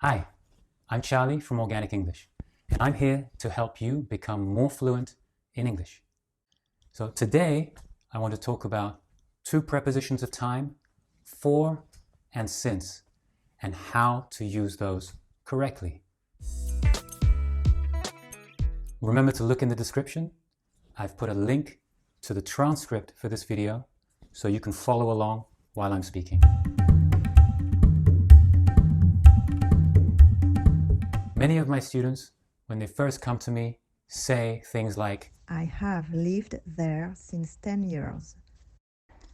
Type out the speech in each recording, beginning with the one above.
Hi, I'm Charlie from Organic English, and I'm here to help you become more fluent in English. So today, I want to talk about two prepositions of time, for and since, and how to use those correctly. Remember to look in the description. I've put a link to the transcript for this video so you can follow along while I'm speaking. Many of my students, when they first come to me, say things like, I have lived there since 10 years.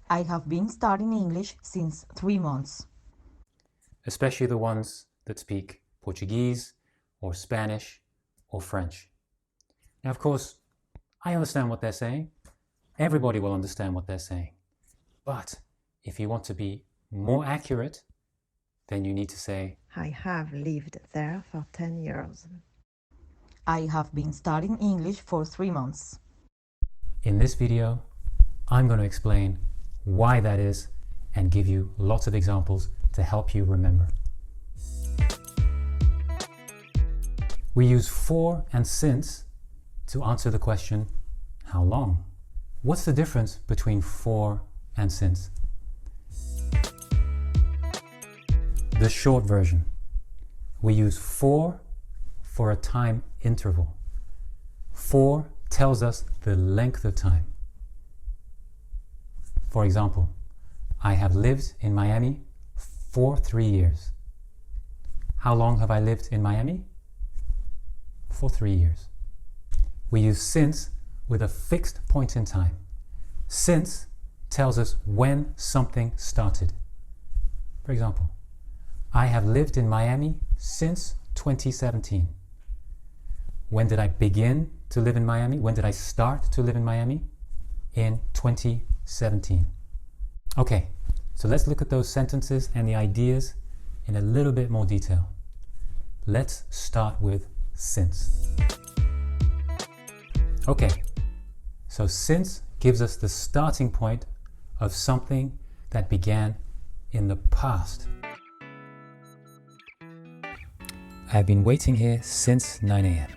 I have been studying English since 3 months. Especially the ones that speak Portuguese or Spanish or French. Now, of course, I understand what they're saying. Everybody will understand what they're saying. But if you want to be more accurate, then you need to say, I have lived there for 10 years. I have been studying English for 3 months. In this video, I'm going to explain why that is and give you lots of examples to help you remember. We use for and since to answer the question, how long? What's the difference between for and since? The short version. We use for a time interval. For tells us the length of time. For example, I have lived in Miami for 3 years. How long have I lived in Miami? For 3 years. We use since with a fixed point in time. Since tells us when something started. For example, I have lived in Miami since 2017. When did I begin to live in Miami? When did I start to live in Miami? In 2017. Okay, so let's look at those sentences and the ideas in a little bit more detail. Let's start with since. Okay, so since gives us the starting point of something that began in the past. I've been waiting here since 9 a.m.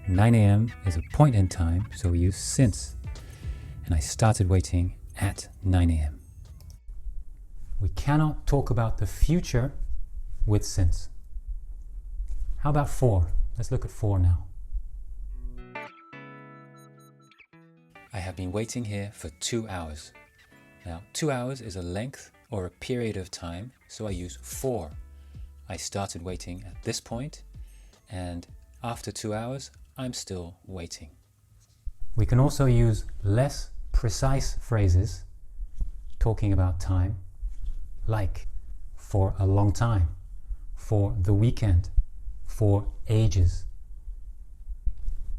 9 a.m. is a point in time, so we use since. And I started waiting at 9 a.m. We cannot talk about the future with since. How about for? Let's look at for now. I have been waiting here for 2 hours. Now, 2 hours is a length or a period of time, so I use for. I started waiting at this point, and after 2 hours, I'm still waiting. We can also use less precise phrases talking about time, like for a long time, for the weekend, for ages.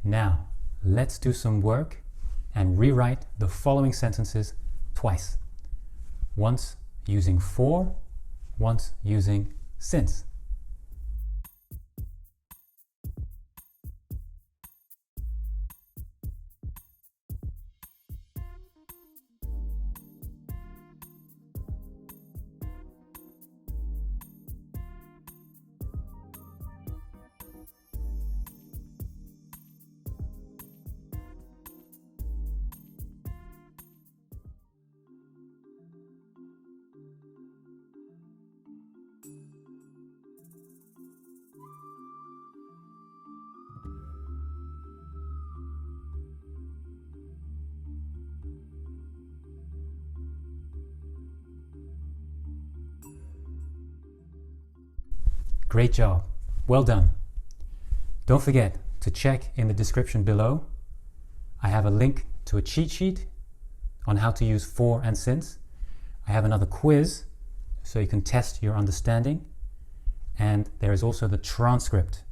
Now, let's do some work and rewrite the following sentences twice. Once using for, once using since. Great job. Well done. Don't forget to check in the description below. I have a link to a cheat sheet on how to use for and since. I have another quiz so you can test your understanding. And there is also the transcript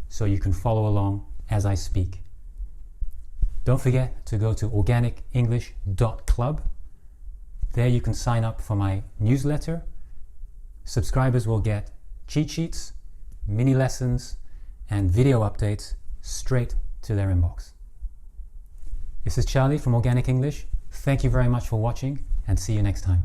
so you can follow along as I speak. Don't forget to go to organicenglish.club. There you can sign up for my newsletter. Subscribers will get cheat sheets, mini lessons, and video updates straight to their inbox. This is Charlie from Organic English. Thank you very much for watching, and see you next time.